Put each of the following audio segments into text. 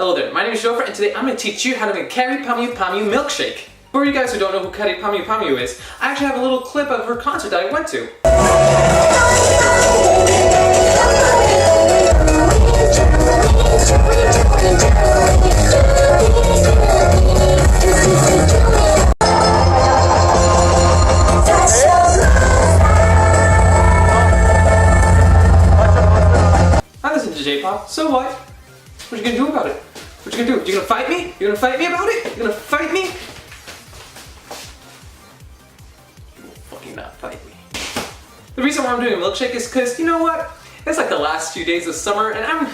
Hello there, my name is Joffre and today I'm going to teach you how to make Kyary Pamyu Pamyu milkshake. For you guys who don't know who Kyary Pamyu Pamyu is, I actually have a little clip of her concert that I went to. I listen to J-pop, so what? What you gonna do about it? What you gonna do? You gonna fight me? You gonna fight me about it? You gonna fight me? You will fucking not fight me. The reason why I'm doing a milkshake is because, you know what? It's like the last few days of summer and I'm...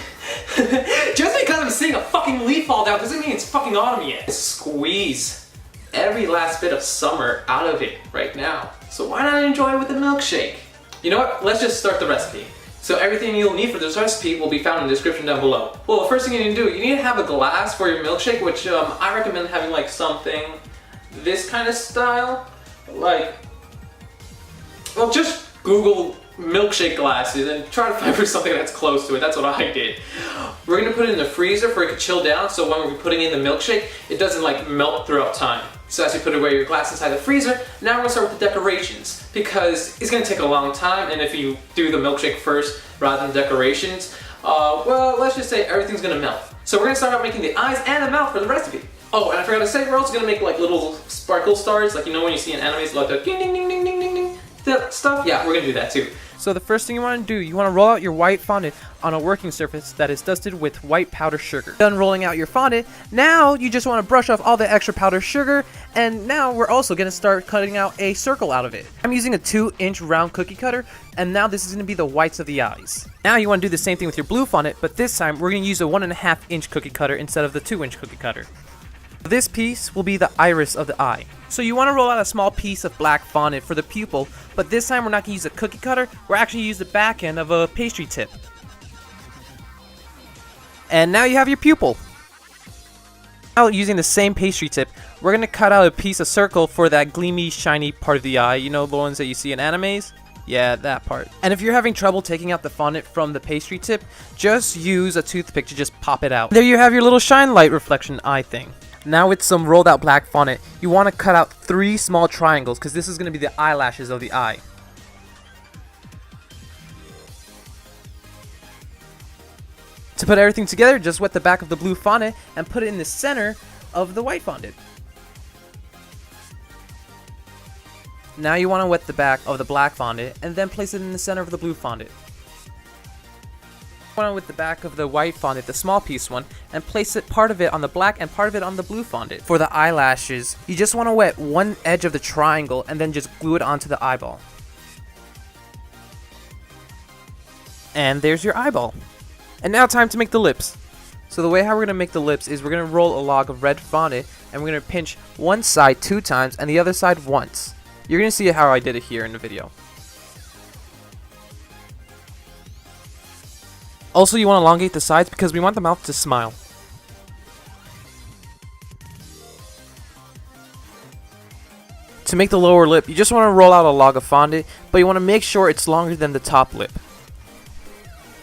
just because I'm seeing a fucking leaf fall down doesn't mean it's fucking autumn yet. Squeeze every last bit of summer out of it right now. So why not enjoy it with a milkshake? You know what? Let's just start the recipe. So everything you'll need for this recipe will be found in the description down below. Well, the first thing you need to do, you need to have a glass for your milkshake, which I recommend having like something this kind of style. Like, well, just Google milkshake glasses and try to find for something that's close to it. That's what I did. We're gonna put it in the freezer for it to chill down, so when we're putting in the milkshake, it doesn't like melt throughout time. So as you put away your glass inside the freezer, now we're gonna start with the decorations because it's gonna take a long time, and if you do the milkshake first rather than decorations, well, let's just say everything's gonna melt. So we're gonna start out making the eyes and the mouth for the recipe. Oh, and I forgot to say, we're also gonna make like little sparkle stars, like you know when you see in animes, like the ding ding ding ding ding ding ding, that stuff. Yeah, we're gonna do that too. So the first thing you want to do, you want to roll out your white fondant on a working surface that is dusted with white powdered sugar. Done rolling out your fondant, now you just want to brush off all the extra powdered sugar, and now we're also going to start cutting out a circle out of it. I'm using a 2-inch round cookie cutter, and now this is going to be the whites of the eyes. Now you want to do the same thing with your blue fondant, but this time we're going to use a 1.5-inch cookie cutter instead of the 2-inch cookie cutter. This piece will be the iris of the eye. So you want to roll out a small piece of black fondant for the pupil, but this time we're not going to use a cookie cutter, we're actually going to use the back end of a pastry tip. And now you have your pupil. Now using the same pastry tip, we're going to cut out a piece of circle for that gleamy, shiny part of the eye, you know, the ones that you see in animes? Yeah, that part. And if you're having trouble taking out the fondant from the pastry tip, just use a toothpick to just pop it out. There you have your little shine light reflection eye thing. Now with some rolled out black fondant, you want to cut out 3 small triangles because this is going to be the eyelashes of the eye. To put everything together, just wet the back of the blue fondant and put it in the center of the white fondant. Now you want to wet the back of the black fondant and then place it in the center of the blue fondant. One with the back of the white fondant, the small piece one, and place it part of it on the black and part of it on the blue fondant. For the eyelashes, you just want to wet one edge of the triangle and then just glue it onto the eyeball. And there's your eyeball. And now time to make the lips. So the way how we're going to make the lips is we're going to roll a log of red fondant and we're going to pinch one side 2 times and the other side once. You're going to see how I did it here in the video. Also, you want to elongate the sides because we want the mouth to smile. To make the lower lip, you just want to roll out a log of fondant, but you want to make sure it's longer than the top lip.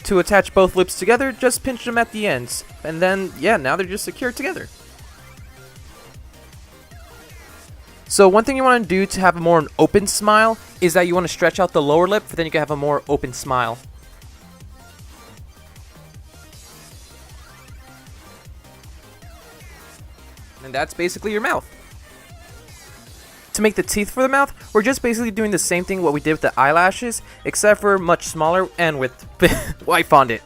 To attach both lips together, just pinch them at the ends, and then, yeah, now they're just secured together. So one thing you want to do to have a more open smile is that you want to stretch out the lower lip, but then you can have a more open smile. And that's basically your mouth. To make the teeth for the mouth, we're just basically doing the same thing what we did with the eyelashes, except for much smaller and with white fondant.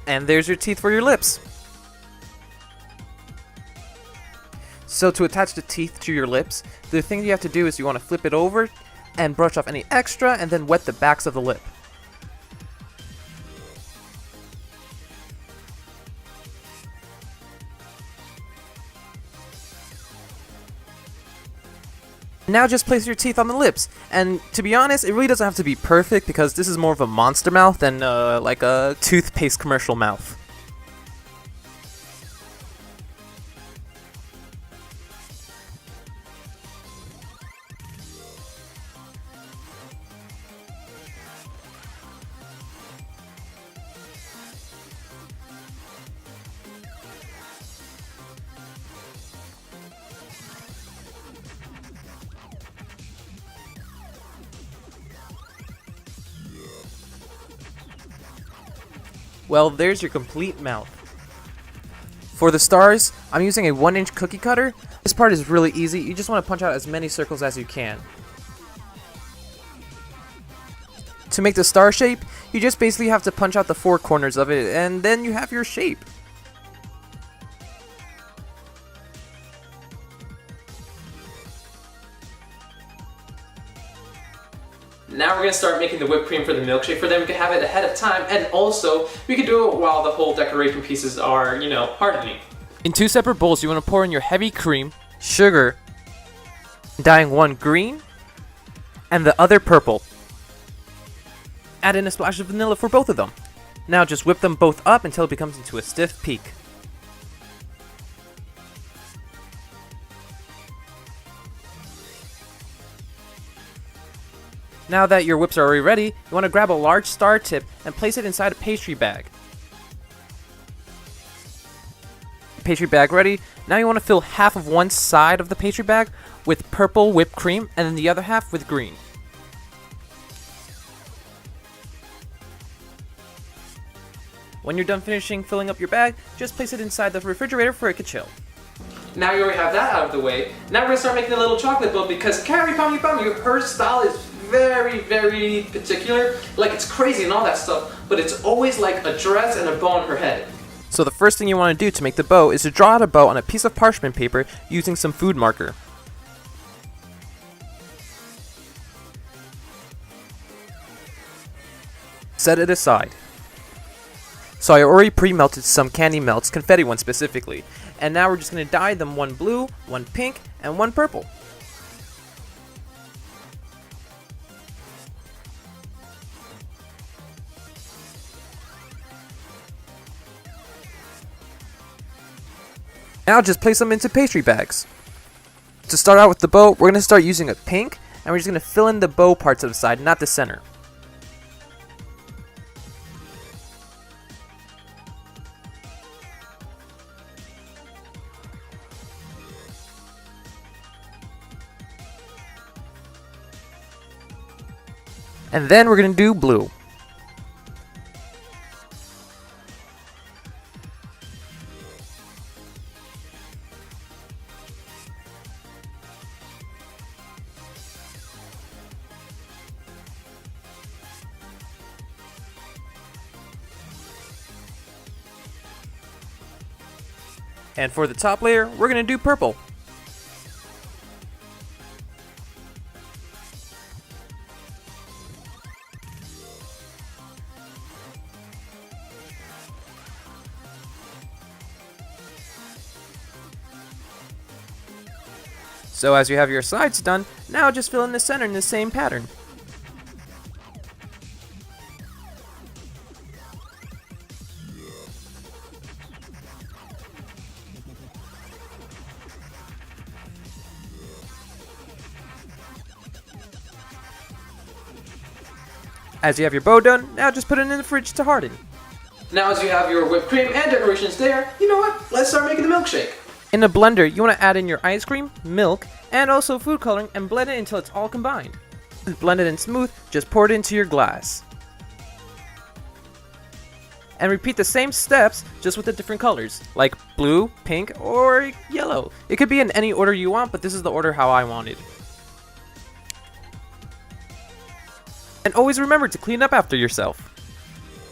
And there's your teeth for your lips. So to attach the teeth to your lips, the thing you have to do is you want to flip it over and brush off any extra and then wet the backs of the lip. Now just place your teeth on the lips, and to be honest, it really doesn't have to be perfect because this is more of a monster mouth than like a toothpaste commercial mouth. Well, there's your complete mouth. For the stars, I'm using a 1-inch cookie cutter. This part is really easy. You just want to punch out as many circles as you can. To make the star shape, you just basically have to punch out the 4 corners of it, and then you have your shape. Now we're going to start making the whipped cream for the milkshake. For them, we can have it ahead of time, and also we can do it while the whole decoration pieces are, hardening. In 2 separate bowls, you want to pour in your heavy cream, sugar, dyeing one green, and the other purple. Add in a splash of vanilla for both of them. Now just whip them both up until it becomes into a stiff peak. Now that your whips are already ready, you want to grab a large star tip and place it inside a pastry bag. Pastry bag ready. Now you want to fill half of one side of the pastry bag with purple whipped cream and then the other half with green. When you're done finishing filling up your bag, just place it inside the refrigerator for it to chill. Now you already have that out of the way. Now we're going to start making a little chocolate bowl because Kyary Pamyu Pamyu, her style is very, very particular. Like, it's crazy and all that stuff, but it's always like a dress and a bow on her head. So the first thing you want to do to make the bow is to draw out a bow on a piece of parchment paper using some food marker. Set it aside. So I already pre-melted some candy melts, confetti ones specifically, and now we're just going to dye them one blue, one pink, and one purple. Now just place them into pastry bags. To start out with the bow, we're going to start using a pink, and we're just going to fill in the bow parts of the side, not the center. And then we're going to do blue. And for the top layer, we're going to do purple. So as you have your sides done, now just fill in the center in the same pattern. As you have your bow done, now just put it in the fridge to harden. Now as you have your whipped cream and decorations there, you know what? Let's start making the milkshake. In a blender, you want to add in your ice cream, milk, and also food coloring and blend it until it's all combined. Blended and smooth, just pour it into your glass. And repeat the same steps, just with the different colors, like blue, pink, or yellow. It could be in any order you want, but this is the order how I wanted. And always remember to clean up after yourself.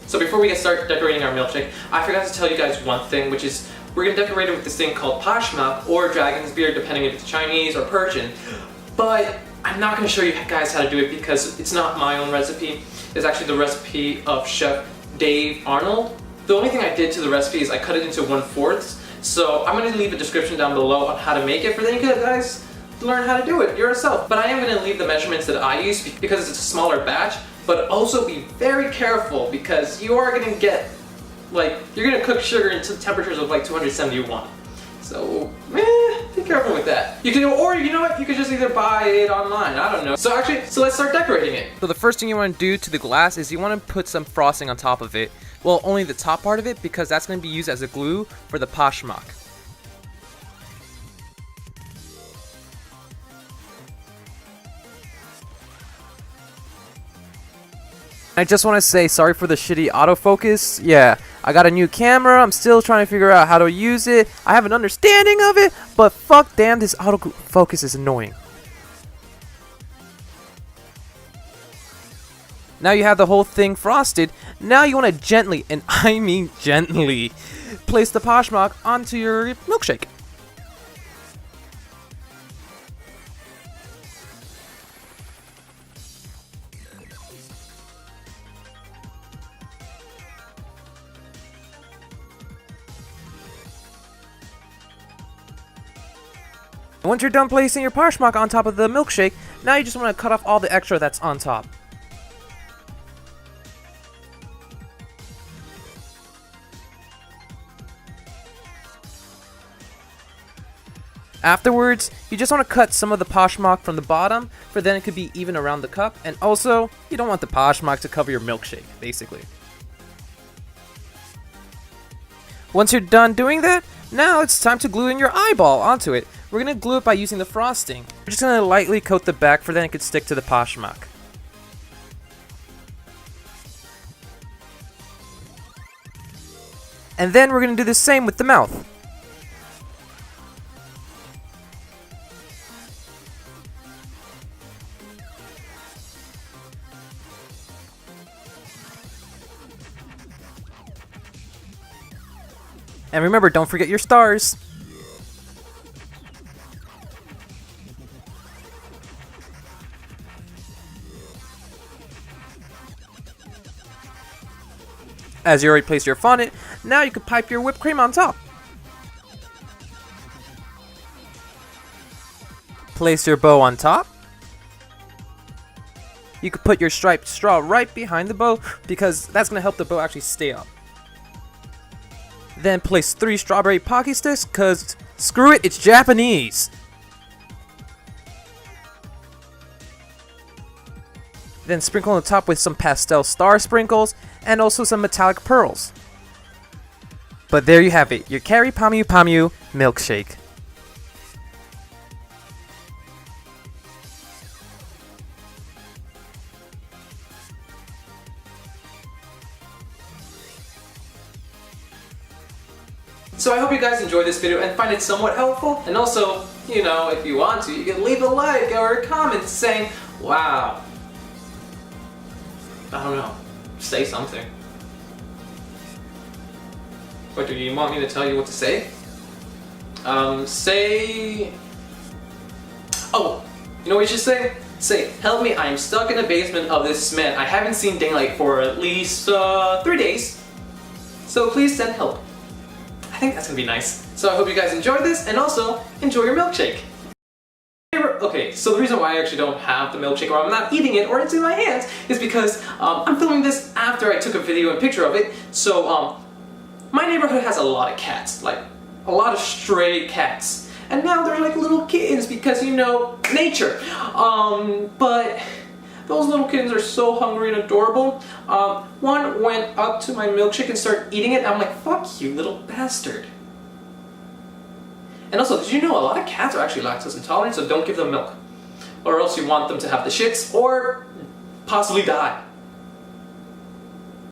So before we get started decorating our milkshake, I forgot to tell you guys one thing, which is we're going to decorate it with this thing called Pashmak or dragon's beard, depending if it's Chinese or Persian. But I'm not going to show you guys how to do it because it's not my own recipe. It's actually the recipe of Chef Dave Arnold. The only thing I did to the recipe is I cut it into 1/4. So I'm going to leave a description down below on how to make it for then you guys learn how to do it yourself. But I am going to leave the measurements that I use because it's a smaller batch. But also be very careful because you are going to get, you're going to cook sugar into temperatures of 271. So, be careful with that. You can, or you know what, you could just either buy it online, I don't know. So let's start decorating it. So the first thing you want to do to the glass is you want to put some frosting on top of it. Well, only the top part of it because that's going to be used as a glue for the Pashmak. I just want to say sorry for the shitty autofocus. Yeah, I got a new camera. I'm still trying to figure out how to use it. I have an understanding of it, but fuck damn, this autofocus is annoying. Now you have the whole thing frosted. Now you want to gently, and I mean gently, place the Pashmak onto your milkshake. Once you're done placing your Pashmak on top of the milkshake, now you just want to cut off all the extra that's on top. Afterwards, you just want to cut some of the Pashmak from the bottom, for then it could be even around the cup, and also, you don't want the Pashmak to cover your milkshake, basically. Once you're done doing that, now it's time to glue in your eyeball onto it. We're going to glue it by using the frosting. We're just going to lightly coat the back, for then it could stick to the Pashmak. And then we're going to do the same with the mouth. And remember, don't forget your stars. As you already placed your fondant, now you can pipe your whipped cream on top. Place your bow on top. You could put your striped straw right behind the bow, because that's going to help the bow actually stay up. Then place 3 strawberry Pocky Sticks, cause screw it, it's Japanese. Then sprinkle on the top with some pastel star sprinkles and also some metallic pearls. But there you have it, your Kyary Pamyu Pamyu milkshake. So I hope you guys enjoyed this video and find it somewhat helpful. And also, you know, if you want to, you can leave a like or a comment saying, wow. I don't know. Say something. What, do you want me to tell you what to say? Say... Oh, you know what you should say? Say, help me, I am stuck in the basement of this cement. I haven't seen daylight for at least 3 days. So please send help. I think that's gonna be nice. So I hope you guys enjoyed this, and also enjoy your milkshake. Okay, so the reason why I actually don't have the milkshake, or I'm not eating it, or it's in my hands, is because I'm filming this after I took a video and picture of it. So my neighborhood has a lot of cats, like a lot of stray cats, and now they're like little kittens because, you know, nature. But those little kittens are so hungry and adorable. One went up to my milkshake and started eating it. I'm like, fuck you, little bastard. And also, did you know a lot of cats are actually lactose intolerant, so don't give them milk. Or else you want them to have the shits, or possibly die.